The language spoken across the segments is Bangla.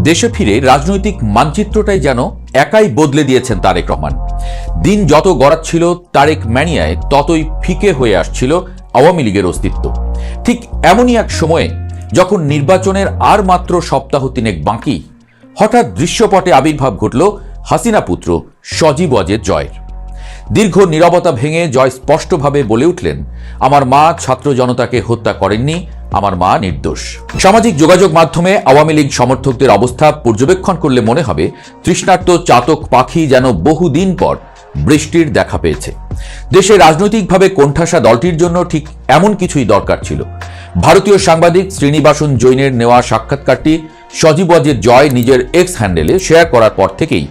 দেশে ফিরে রাজনৈতিক মানচিত্রটাই যেন একাই বদলে দিয়েছেন তারেক রহমান। দিন যত গড়াচ্ছিল তারেক ম্যানিয়ায়, ততই ফিকে হয়ে আসছিল আওয়ামী লীগের অস্তিত্ব। ঠিক এমনই এক সময়ে যখন নির্বাচনের আর মাত্র সপ্তাহ তিনেক বাকি, হঠাৎ দৃশ্যপটে আবির্ভাব ঘটল হাসিনা পুত্র সজীব ওয়াজেদ জয়ের। দীর্ঘ নীরবতা ভেঙে জয় স্পষ্টভাবে বলে উঠলেন, আমার মা ছাত্র জনতাকে হত্যা করেননি, আমার মা নির্দোষ। সামাজিক যোগাযোগ মাধ্যমে আওয়ামী লীগ সমর্থকদের অবস্থা পর্যবেক্ষণ করলে মনে হবে তৃষ্ণার্ত চাতক পাখি যেন বহুদিন পর বৃষ্টির দেখা পেয়েছে। দেশে রাজনৈতিকভাবে কোণঠাসা দলটির জন্য ঠিক এমন কিছুই দরকার ছিল। ভারতীয় সাংবাদিক শ্রীনিবাসন জৈনের নেওয়া সাক্ষাৎকারটি সজীব ওয়াজেদ জয় নিজের এক্স হ্যান্ডেলে শেয়ার করার পর থেকেই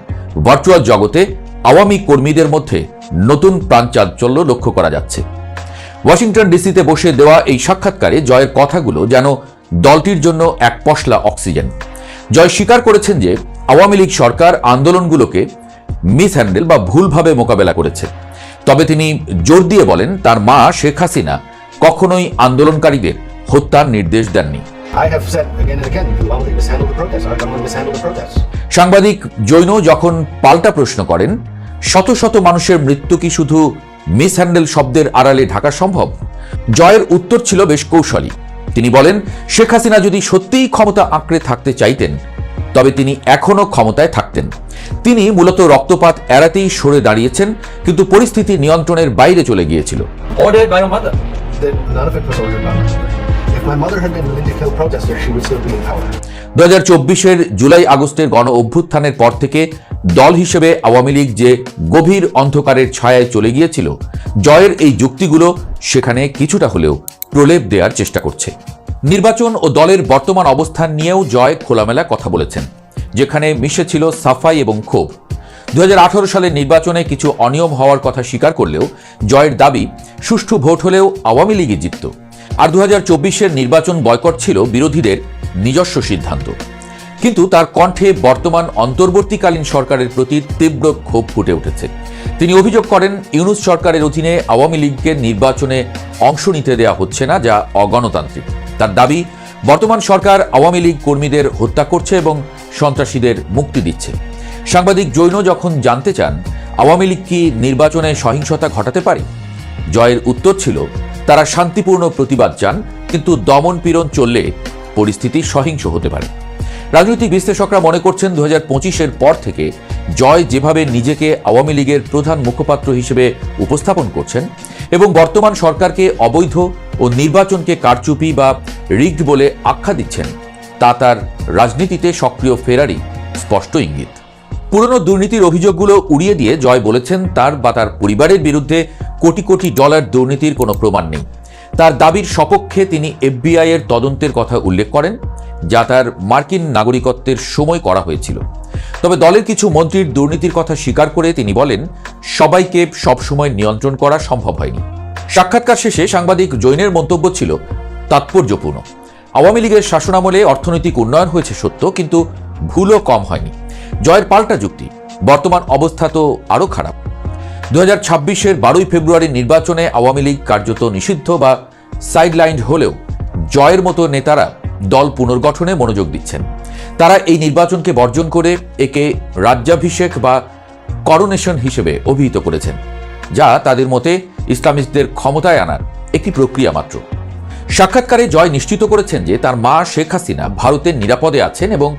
ভার্চুয়াল জগতে আওয়ামী কর্মীদের মধ্যে নতুন প্রাণচাঞ্চল্য লক্ষ্য করা যাচ্ছে। ওয়াশিংটন ডিসিতে বসে দেওয়া এই সাক্ষাৎকারে জয়ের কথাগুলো যেন দলটির জন্য এক পশলা অক্সিজেন। জয় স্বীকার করেছেন যে আওয়ামী লীগ সরকার আন্দোলনগুলোকে মিসহ্যান্ডেল বা ভুলভাবে মোকাবেলা করেছে। তবে তিনি জোর দিয়ে বলেন, তার মা শেখ হাসিনা কখনোই আন্দোলনকারীদের হত্যার নির্দেশ দেননি। সাংবাদিক জৈন যখন পাল্টা প্রশ্ন করেন, শত শত মানুষের মৃত্যু কি শুধু মিসহ্যান্ডেল শব্দের আড়ালে ঢাকা সম্ভব? জয়ের উত্তর ছিল বেশ কৌশলী। তিনি বলেন, শেখ হাসিনা যদি সত্যিই ক্ষমতা আঁকড়ে থাকতে চাইতেন তবে তিনি এখনো ক্ষমতায় থাকতেন। তিনি মূলত রক্তপাত এড়াতেই সরে দাঁড়িয়েছেন, কিন্তু পরিস্থিতি নিয়ন্ত্রণের বাইরে চলে গিয়েছিল। 2024-এর জুলাই আগস্টের গণ অভ্যুত্থানের পর থেকে দল হিসেবে আওয়ামী লীগ যে গভীর অন্ধকারের ছায়ায় চলে গিয়েছিল, জয়ের এই যুক্তিগুলো সেখানে কিছুটা হলেও প্রলেপ দেওয়ার চেষ্টা করছে। নির্বাচন ও দলের বর্তমান অবস্থান নিয়েও জয় খোলামেলা কথা বলেছেন, যেখানে মিশেছিল সাফাই এবং ক্ষোভ। 2018 সালের নির্বাচনে কিছু অনিয়ম হওয়ার কথা স্বীকার করলেও জয়ের দাবি, সুষ্ঠু ভোট হলেও আওয়ামী লীগই জিতত। আর 2024-এর নির্বাচন বয়কট ছিল বিরোধীদের নিজস্ব সিদ্ধান্ত। কিন্তু তার কণ্ঠে বর্তমান অন্তর্বর্তীকালীন সরকারের প্রতি তীব্র ক্ষোভ ফুটে উঠেছে। তিনি অভিযোগ করেন, ইউনূস সরকারের অধীনে আওয়ামী লীগকে নির্বাচনে অংশ নিতে দেওয়া হচ্ছে না, যা অগণতান্ত্রিক। তার দাবি, বর্তমান সরকার আওয়ামী লীগ কর্মীদের হত্যা করছে এবং সন্ত্রাসীদের মুক্তি দিচ্ছে। সাংবাদিক জৈন যখন জানতে চান, আওয়ামী লীগ কি নির্বাচনে সহিংসতা ঘটাতে পারে, জয়ের উত্তর ছিল, তারা শান্তিপূর্ণ প্রতিবাদ চান, কিন্তু দমন পীড়ন চললে পরিস্থিতি সহিংস হতে পারে। রাজনৈতিক বিশ্লেষকরা মনে করছেন, 2025-এর পর থেকে জয় যেভাবে নিজেকে আওয়ামী লীগের প্রধান মুখপাত্র হিসেবে উপস্থাপন করছেন এবং বর্তমান সরকারকে অবৈধ ও নির্বাচনকে কারচুপি বা রিগড বলে আখ্যা দিচ্ছেন, তা তার রাজনীতিতে সক্রিয় ফেরারই স্পষ্ট ইঙ্গিত। পুরনো দুর্নীতির অভিযোগগুলো উড়িয়ে দিয়ে জয় বলেছেন, তার বা তার পরিবারের বিরুদ্ধে কোটি কোটি ডলার দুর্নীতির কোনো প্রমাণ নেই। তার দাবির সপক্ষে তিনি FBI এর তদন্তের কথা উল্লেখ করেন, যা তার মার্কিন নাগরিকত্বের সময় করা হয়েছিল। তবে দলের কিছু মন্ত্রীর দুর্নীতির কথা স্বীকার করে তিনি বলেন, সবাইকে সবসময় নিয়ন্ত্রণ করা সম্ভব হয়নি। সাক্ষাৎকার শেষে সাংবাদিক জৈনের মন্তব্য ছিল তাৎপর্যপূর্ণ। আওয়ামী লীগের শাসনামলে অর্থনৈতিক উন্নয়ন হয়েছে সত্য, কিন্তু ভুলও কম হয়নি। জয়ের পাল্টা যুক্তি, বর্তমান অবস্থা তো আরও খারাপ। 2026-এর 12 ফেব্রুয়ারির নির্বাচনে আওয়ামী লীগ কার্যত নিষিদ্ধ বা সাইডলাইনড হলেও জয়ের মতো নেতারা দল পুনর্গঠনে মনোযোগ দিচ্ছেন। তারা এই নির্বাচনকে বর্জন করে একে রাজ্যাভিষেক বা করোনেশন হিসেবে অভিহিত করেছেন, যা তাদের মতে ইসলামিস্টদের ক্ষমতায় আনার একটি প্রক্রিয়া মাত্র। সাক্ষাৎকারে জয় নিশ্চিত করেছেন যে তার মা শেখ হাসিনা ভারতের নিরাপদে আছেন এবং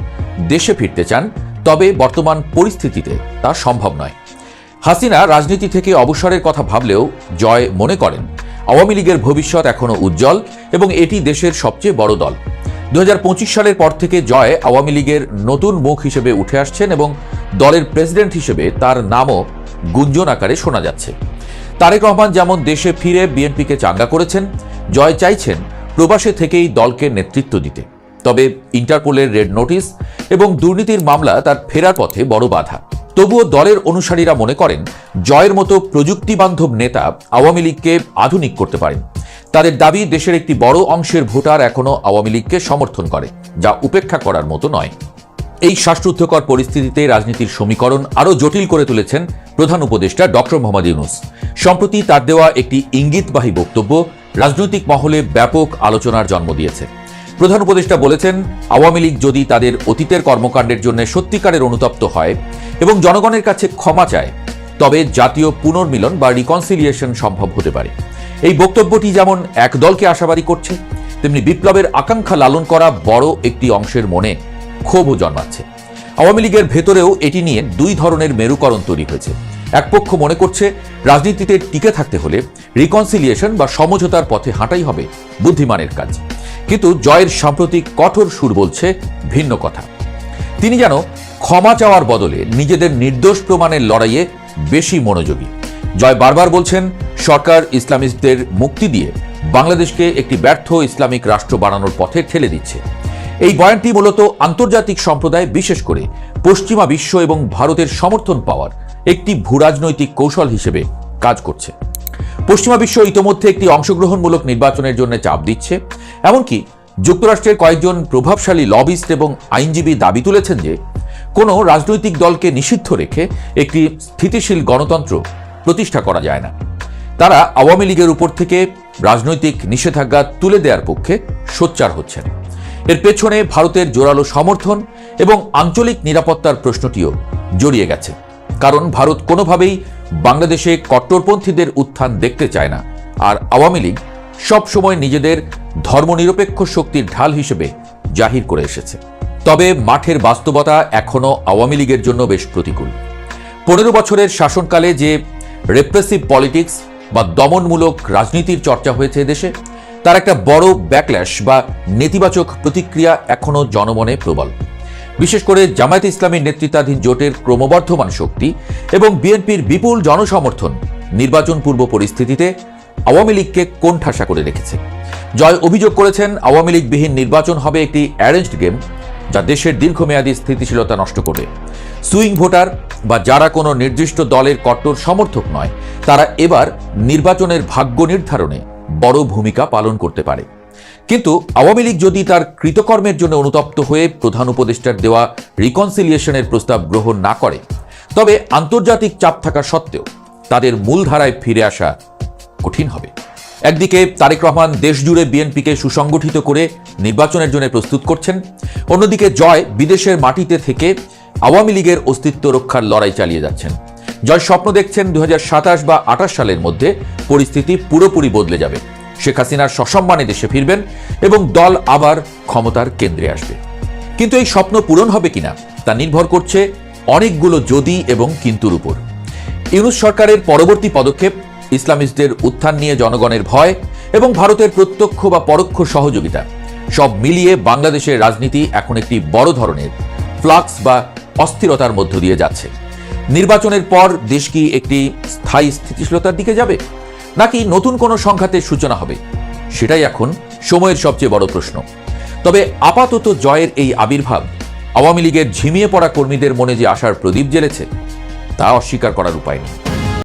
দেশে ফিরতে চান, তবে বর্তমান পরিস্থিতিতে তা সম্ভব নয়। হাসিনা রাজনীতি থেকে অবসরের কথা ভাবলেও জয় মনে করেন, আওয়ামী লীগের ভবিষ্যৎ এখনও উজ্জ্বল এবং এটি দেশের সবচেয়ে বড় দল। 2025 সালের পর থেকে জয় আওয়ামী লীগের নতুন মুখ হিসেবে উঠে আসছেন এবং দলের প্রেসিডেন্ট হিসেবে তার নামও গুঞ্জন আকারে শোনা যাচ্ছে। তারেক রহমান যেমন দেশে ফিরে বিএনপিকে চাঙ্গা করেছেন, জয় চাইছেন প্রবাসে থেকেই দলকে নেতৃত্ব দিতে। তবে ইন্টারপোলের রেড নোটিশ এবং দুর্নীতির মামলা তার ফেরার পথে বড় বাধা। তবুও দলের অনুসারীরা মনে করেন, জয়ের মতো প্রযুক্তিবান্ধব নেতা আওয়ামী লীগকে আধুনিক করতে পারেন। তাদের দাবি, দেশের একটি বড় অংশের ভোটার এখনও আওয়ামী লীগকে সমর্থন করে, যা উপেক্ষা করার মতো নয়। এই শ্বাসরুদ্ধকর পরিস্থিতিতে রাজনীতির সমীকরণ আরও জটিল করে তুলেছেন প্রধান উপদেষ্টা ডক্টর মোহাম্মদ ইউনূস। সম্প্রতি তার দেওয়া একটি ইঙ্গিতবাহী বক্তব্য রাজনৈতিক মহলে ব্যাপক আলোচনার জন্ম দিয়েছে। প্রধান উপদেষ্টা বলেছেন, আওয়ামী লীগ যদি তাদের অতীতের কর্মকাণ্ডের জন্য সত্যিকারের অনুতপ্ত হয় এবং জনগণের কাছে ক্ষমা চায়, তবে জাতীয় পুনর্মিলন বা রিকনসিলিয়েশন সম্ভব হতে পারে। এই বক্তব্যটি যেমন এক দলকে আশাবাদী করছে, তেমনি বিপ্লবের আকাঙ্ক্ষা লালন করা বড় একটি অংশের মনে ক্ষোভও জন্মাচ্ছে। আওয়ামী লীগের ভেতরেও এটি নিয়ে দুই ধরনের মেরুকরণ তৈরি হয়েছে। এক পক্ষ মনে করছে রাজনীতিতে টিকে থাকতে হলে রিকনসিলিয়েশন বা সমঝোতার পথে হাঁটাই হবে বুদ্ধিমানের কাজ, কিন্তু জয়ের সাম্প্রতিক কঠোর সুর বলছে ভিন্ন কথা। তিনি যেন ক্ষমা চাওয়ার বদলে নিজেদের নির্দোষ প্রমাণের লড়াইয়ে বেশি মনোযোগী। জয় বারবার বলছেন, সরকার ইসলামিস্টদের মুক্তি দিয়ে বাংলাদেশকে একটি ব্যর্থ ইসলামিক রাষ্ট্র বানানোর পথে ঠেলে দিচ্ছে। এই বয়ানটি মূলত আন্তর্জাতিক সম্প্রদায়, বিশেষ করে পশ্চিমা বিশ্ব এবং ভারতের সমর্থন পাওয়ার একটি ভূরাজনৈতিক কৌশল হিসেবে কাজ করছে। পশ্চিমা বিশ্ব ইতোমধ্যে একটি অংশগ্রহণমূলক নির্বাচনের জন্য চাপ দিচ্ছে। এমনকি যুক্তরাষ্ট্রের কয়েকজন প্রভাবশালী লবিস্ট এবং আইনজীবী দাবি তুলেছেন যে কোনো রাজনৈতিক দলকে নিষিদ্ধ রেখে একটি স্থিতিশীল গণতন্ত্র প্রতিষ্ঠা করা যায় না। তারা আওয়ামী লীগের উপর থেকে রাজনৈতিক নিষেধাজ্ঞা তুলে দেওয়ার পক্ষে সোচ্চার হচ্ছেন। এর পেছনে ভারতের জোরালো সমর্থন এবং আঞ্চলিক নিরাপত্তার প্রশ্নটিও জড়িয়ে গেছে, কারণ ভারত কোনোভাবেই বাংলাদেশে কট্টরপন্থীদের উত্থান দেখতে চায় না, আর আওয়ামী লীগ সবসময় নিজেদের ধর্মনিরপেক্ষ শক্তির ঢাল হিসেবে জাহির করে এসেছে। তবে মাঠের বাস্তবতা এখনও আওয়ামী লীগের জন্য বেশ প্রতিকূল। 15 বছরের শাসনকালে যে রেপ্রেসিভ পলিটিক্স বা দমনমূলক রাজনীতির চর্চা হয়েছে দেশে, তার একটা বড় ব্যাকল্যাশ বা নেতিবাচক প্রতিক্রিয়া এখনও জনমনে প্রবল। বিশেষ করে জামায়াতে ইসলামীর নেতৃত্বাধীন জোটের ক্রমবর্ধমান শক্তি এবং বিএনপির বিপুল জনসমর্থন নির্বাচন পূর্ব পরিস্থিতিতে আওয়ামী লীগকে কোণঠাসা করে রেখেছে। জয় অভিযোগ করেছেন, আওয়ামী লীগবিহীন নির্বাচন হবে একটি অ্যারেঞ্জড গেম, যা দেশের দীর্ঘমেয়াদী স্থিতিশীলতা নষ্ট করবে। সুইং ভোটার বা যারা কোনো নির্দিষ্ট দলের কট্টর সমর্থক নয়, তারা এবার নির্বাচনের ভাগ্য নির্ধারণে বড় ভূমিকা পালন করতে পারে। কিন্তু আওয়ামী লীগ যদি তার কৃতকর্মের জন্য অনুতপ্ত হয়ে প্রধান উপদেষ্টার দেওয়া রিকনসিলিয়েশনের প্রস্তাব গ্রহণ না করে, তবে আন্তর্জাতিক চাপ থাকা সত্ত্বেও তাদের মূলধারায় ফিরে আসা কঠিন হবে। একদিকে তারেক রহমান দেশজুড়ে বিএনপিকে সুসংগঠিত করে নির্বাচনের জন্য প্রস্তুত করছেন, অন্যদিকে জয় বিদেশের মাটিতে থেকে আওয়ামী লীগের অস্তিত্ব রক্ষার লড়াই চালিয়ে যাচ্ছেন। জয় স্বপ্ন দেখছেন 2027 বা 28 সালের মধ্যে পরিস্থিতি পুরোপুরি বদলে যাবে, শেখ হাসিনার সসম্মানে দেশে ফিরবেন এবং দল আবার ক্ষমতার কেন্দ্রে আসবে। কিন্তু এই স্বপ্ন পূরণ হবে কিনা তা নির্ভর করছে অনেকগুলো যদি এবং কিন্তুর উপর। ইউনূস সরকারের পরবর্তী পদক্ষেপ, ইসলামিস্টদের উত্থান নিয়ে জনগণের ভয় এবং ভারতের প্রত্যক্ষ বা পরোক্ষ সহযোগিতা, সব মিলিয়ে বাংলাদেশের রাজনীতি এখন একটি বড় ধরনের ফ্লাক্স বা অস্থিরতার মধ্য দিয়ে যাচ্ছে। নির্বাচনের পর দেশ কি একটি স্থায়ী স্থিতিশীলতার দিকে যাবে, নাকি নতুন কোনো সংঘাতের সূচনা হবে, সেটাই এখন সময়ের সবচেয়ে বড় প্রশ্ন। তবে আপাতত জয়ের এই আবির্ভাব আওয়ামী লীগের ঝিমিয়ে পড়া কর্মীদের মনে যে আশার প্রদীপ জ্বেলেছে, তা অস্বীকার করার উপায় নেই।